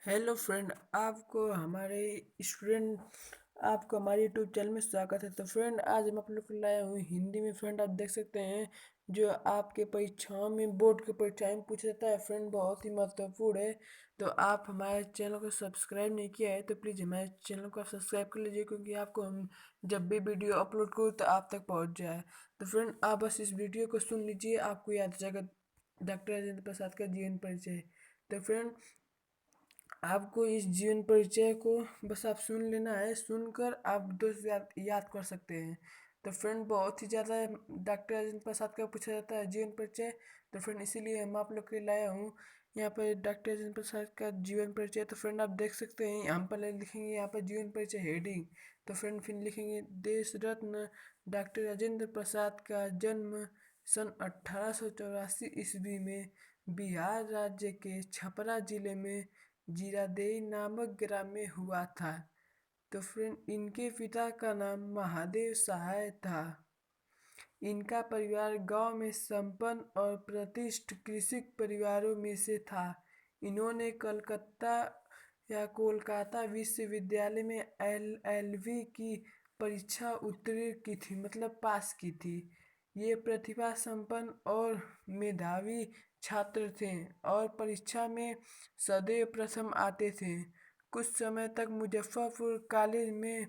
Hello friend, आपको हमारे YouTube channel में स्वागत है। तो फ्रेंड, आज हम आप लोग को लाया हूँ हिंदी में। फ्रेंड, आप देख सकते हैं जो आपके परीक्षाओं में, बोर्ड के परीक्षाओं में पूछा जाता है। फ्रेंड, बहुत ही महत्वपूर्ण है। तो आप हमारे चैनल को सब्सक्राइब नहीं किया है तो प्लीज़ हमारे चैनल को आप सब्सक्राइब कर लीजिए, क्योंकि आपको हम जब भी वीडियो अपलोड करूँ तो आप तक पहुँच जाए। तो फ्रेंड, आप बस इस वीडियो को सुन लीजिए, आपको याद हो जाएगा डॉक्टर राजेंद्र प्रसाद का जीवन परिचय। तो फ्रेंड, आपको इस जीवन परिचय को बस आप सुन लेना है, सुनकर आप दोस्त याद कर सकते हैं। तो फ्रेंड, बहुत ही ज़्यादा डॉक्टर राजेंद्र प्रसाद का पूछा जाता है जीवन परिचय। तो फ्रेंड, इसीलिए हम आप लोग के लिए लाया हूँ यहाँ पर डॉक्टर राजेंद्र प्रसाद का जीवन परिचय। तो फ्रेंड, आप देख सकते हैं, हम पहले लिखेंगे यहाँ पर जीवन परिचय हेडिंग। तो फ्रेंड, फिर लिखेंगे देश रत्न डॉक्टर राजेंद्र प्रसाद का जन्म सन 1884 ईस्वी में बिहार राज्य के छपरा जिले में जीरादेई नामक ग्राम में हुआ था। तो फ्रेंड, इनके पिता का नाम महादेव सहाय था। इनका परिवार गांव में संपन्न और प्रतिष्ठित कृषक परिवारों में से था। इन्होंने कोलकाता विश्वविद्यालय में एलएलबी की परीक्षा उत्तीर्ण की थी, मतलब पास की थी। ये प्रतिभा संपन्न और मेधावी छात्र थे और परीक्षा में सदैव प्रथम आते थे। कुछ समय तक मुजफ्फरपुर कॉलेज में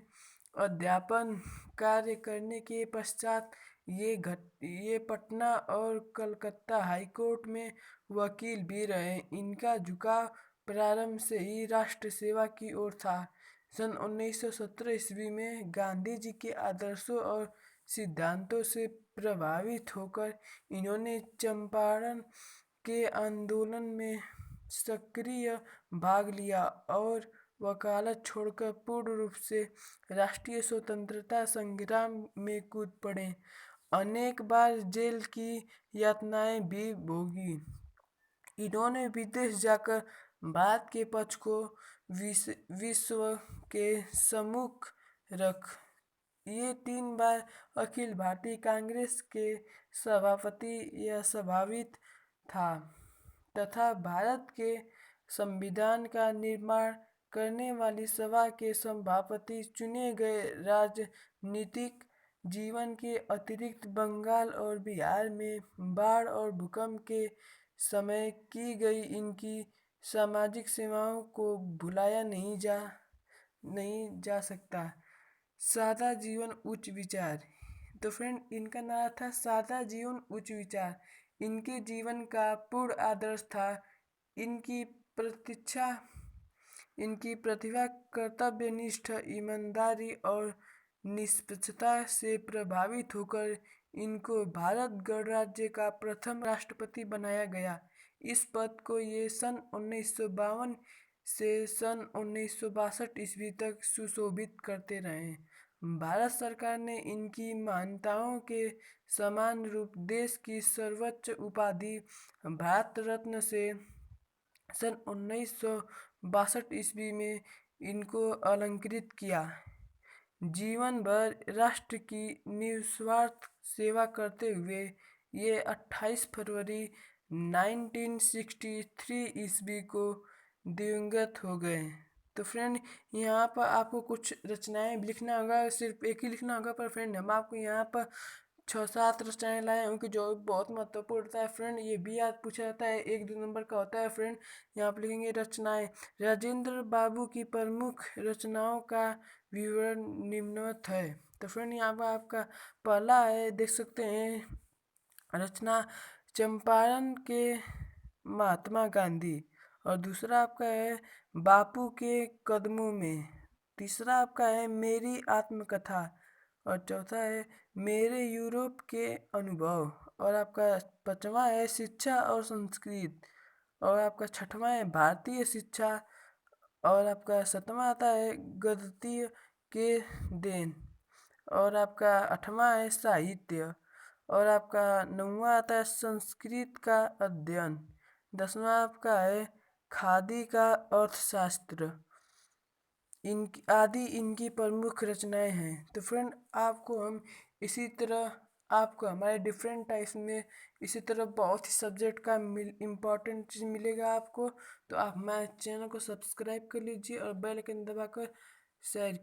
अध्यापन कार्य करने के पश्चात ये पटना और कलकत्ता हाईकोर्ट में वकील भी रहे। इनका झुकाव प्रारंभ से ही राष्ट्र सेवा की ओर था। सन 1917 ईस्वी में गांधी जी के आदर्शों और सिद्धांतों से प्रभावित होकर इन्होंने चंपारण के आंदोलन में सक्रिय भाग लिया और वकालत छोड़कर पूर्ण रूप से राष्ट्रीय स्वतंत्रता संग्राम में कूद पड़े। अनेक बार जेल की यातनाएं भी भोगी। इन्होंने विदेश जाकर भारत के पक्ष को विश्व के सम्मुख रख ये 3 बार अखिल भारतीय कांग्रेस के सभापति या सभावित था तथा भारत के संविधान का निर्माण करने वाली सभा के सभापति चुने गए। राजनीतिक जीवन के अतिरिक्त बंगाल और बिहार में बाढ़ और भूकंप के समय की गई इनकी सामाजिक सेवाओं को भुलाया नहीं जा सकता। सादा जीवन उच्च विचार। तो फ्रेंड, इनका नारा था सादा जीवन उच्च विचार। इनके जीवन का पूर्ण आदर्श था इनकी प्रतीक्षा इनकी प्रतिभा, कर्तव्यनिष्ठ, ईमानदारी और निष्पक्षता से प्रभावित होकर इनको भारत गणराज्य का प्रथम राष्ट्रपति बनाया गया। इस पद को ये सन 1952 से सन 1962 ईस्वी तक सुशोभित करते रहे। भारत सरकार ने इनकी महानताओं के समान रूप देश की सर्वोच्च उपाधि भारत रत्न से सन 1962 ईस्वी में इनको अलंकृत किया। जीवन भर राष्ट्र की निस्वार्थ सेवा करते हुए ये 28 फरवरी 1963 ईस्वी को दिवंगत हो गए। तो फ्रेंड, यहाँ पर आपको कुछ रचनाएं लिखना होगा, सिर्फ एक ही लिखना होगा। पर फ्रेंड, हम आपको यहाँ पर 6-7 रचनाएं लाए हैं, उनकी जो बहुत महत्वपूर्ण होता है। फ्रेंड, ये भी याद पूछा जाता है, 1-2 नंबर का होता है। फ्रेंड, यहाँ पर लिखेंगे रचनाएं। राजेंद्र बाबू की प्रमुख रचनाओं का विवरण निम्नवत है। तो फ्रेंड, यहाँ पर आपका पहला है, देख सकते हैं रचना, चंपारण के महात्मा गांधी। और दूसरा आपका है बापू के कदमों में। तीसरा आपका है मेरी आत्मकथा। और चौथा है मेरे यूरोप के अनुभव। और आपका पांचवा है शिक्षा और संस्कृत। और आपका छठवां है भारतीय शिक्षा। और आपका सातवां आता है गद्य के देन। और आपका आठवां है साहित्य। और आपका नौवां आता है संस्कृत का अध्ययन। 10वां आपका है खादी का अर्थशास्त्र। इनकी प्रमुख रचनाएं हैं। तो फ्रेंड, आपको हम इसी तरह आपको हमारे डिफरेंट टाइप्स में इसी तरह बहुत ही सब्जेक्ट का इम्पोर्टेंट चीज़ मिलेगा आपको। तो आप हमारे चैनल को सब्सक्राइब कर लीजिए और बेल आइकन दबाकर शेयर